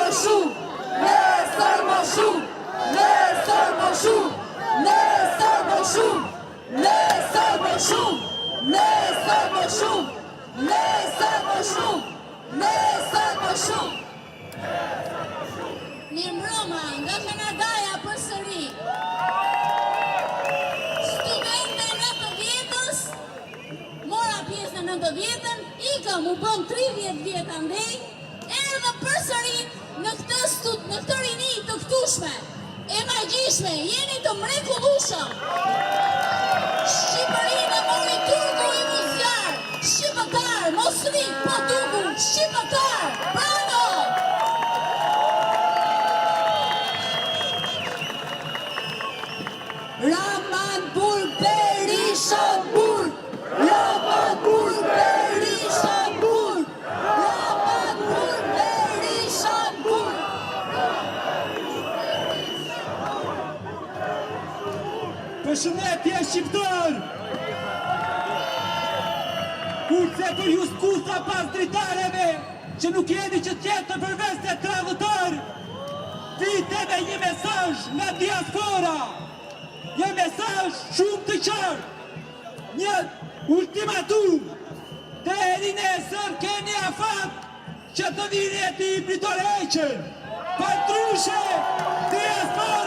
më shumë, nesër më shumë, nesër më shumë, nesër më shumë, nesër më shumë, nesër më shumë, nesër më shumë, nesër më shumë. Mirëmbrëma nga Kanadaja përsëri. Studente 90-vjetës, mora pjesë në 90-ën, ikëm u bëm 30 vjet andej, erdhë përsëri në këtë rini të këtushme, e magjishme, jeni të mrekullueshëm. Shqipërinë e mori turku i muzjar, shqiptar, mos rik, po duku, shqiptar, bravo! Ramanpur Berishanpur, Ramanpur Berishanpur, Ramanpur Berishanpur. Përshëndetje shqiptar! Kurse për ju skusa pas dritareve, që nuk jeni që tjetër përveç se tradhëtar, viteve një mesazh nga diaspora, një mesazh shumë të qartë, një ultimatum, deri nesër keni afat që të vini e ti pritoreqen, për trushe diaspora.